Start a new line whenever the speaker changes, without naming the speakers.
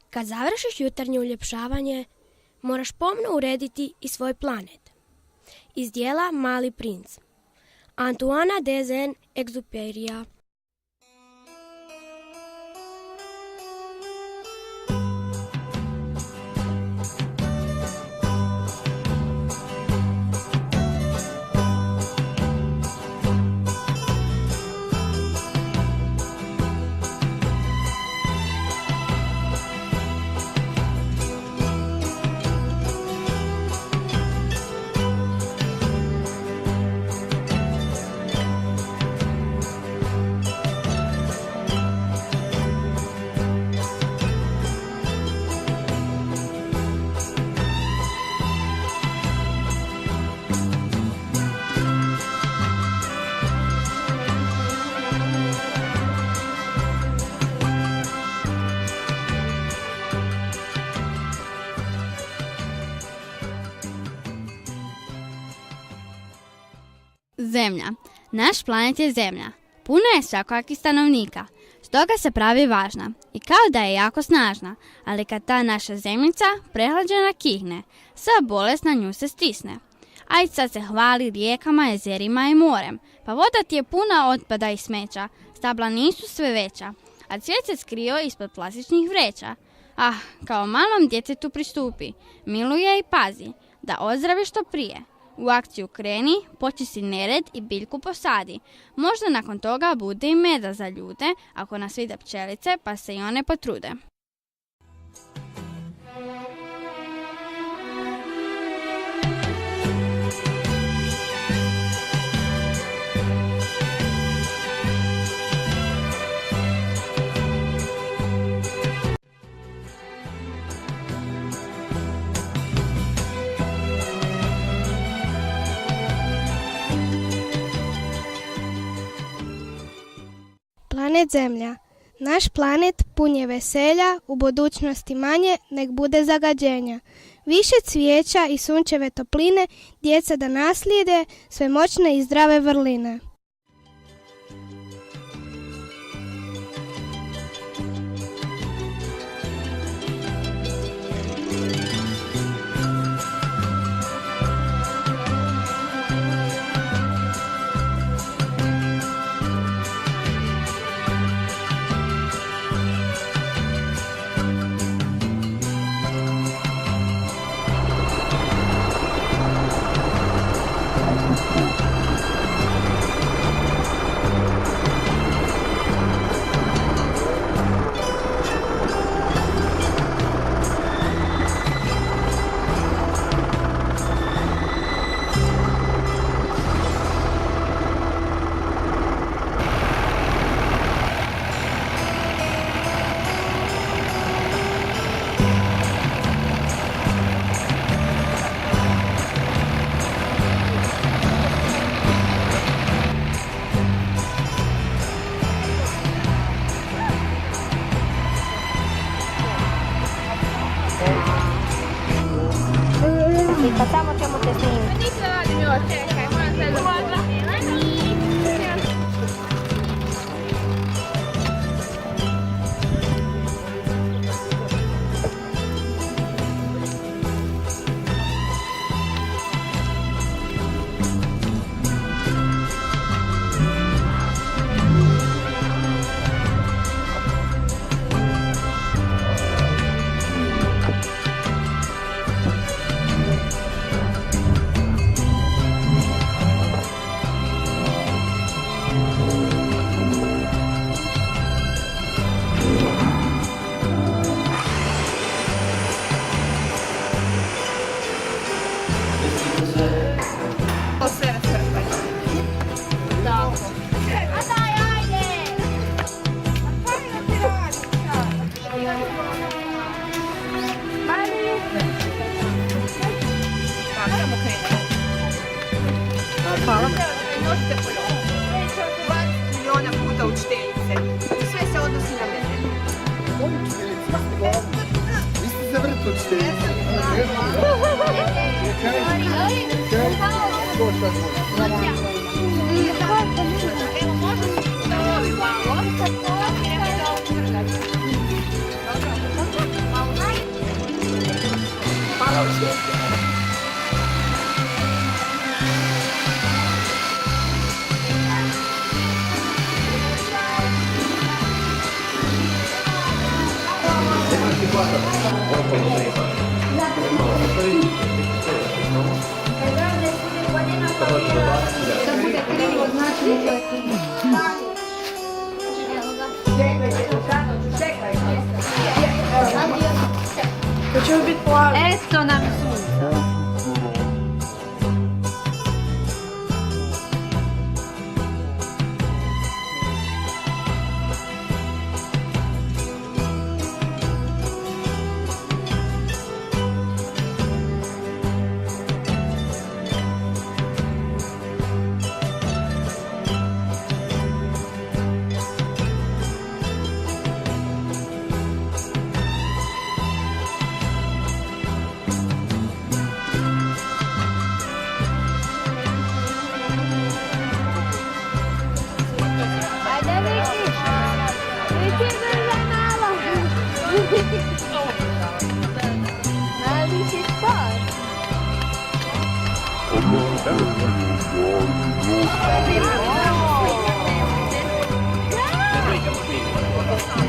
Kad završiš jutarnje uljepšavanje, moraš pomno urediti i svoj planet. Iz dijela Mali princ, Antoana de Saint-Exupéry.
Zemlja. Naš planet je Zemlja. Puno je svakojakih stanovnika, stoga se pravi važna i kao da je jako snažna, ali kad ta naša zemljica prehlađena kihne, sva bolest na nju se stisne. A i sad se hvali rijekama, jezerima i morem, pa voda ti je puna otpada i smeća, stabla nisu sve veća, a cvijet se skrio ispod plastičnih vreća. Ah, kao malom djetetu pristupi, miluje i pazi, da ozdravi što prije. U akciju kreni, počisti nered i biljku posadi. Možda nakon toga bude i meda za ljude, ako nas vide pčelice, pa se i one potrude.
Planet Zemlja. Naš planet pun je veselja, u budućnosti manje nek bude zagađenja. Više cvijeća i sunčeve topline, djeca da naslijede sve moćne i zdrave vrline.
Facciamo che sì.
Hvala. Nosite poljovu. 20 milijuna puta učiteljice. Sve se odnosi na mene.
Vi ste za vrtu učiteljice.
Evo, možda se da ovi malo. Malo Eto nam sunca.
Thank you.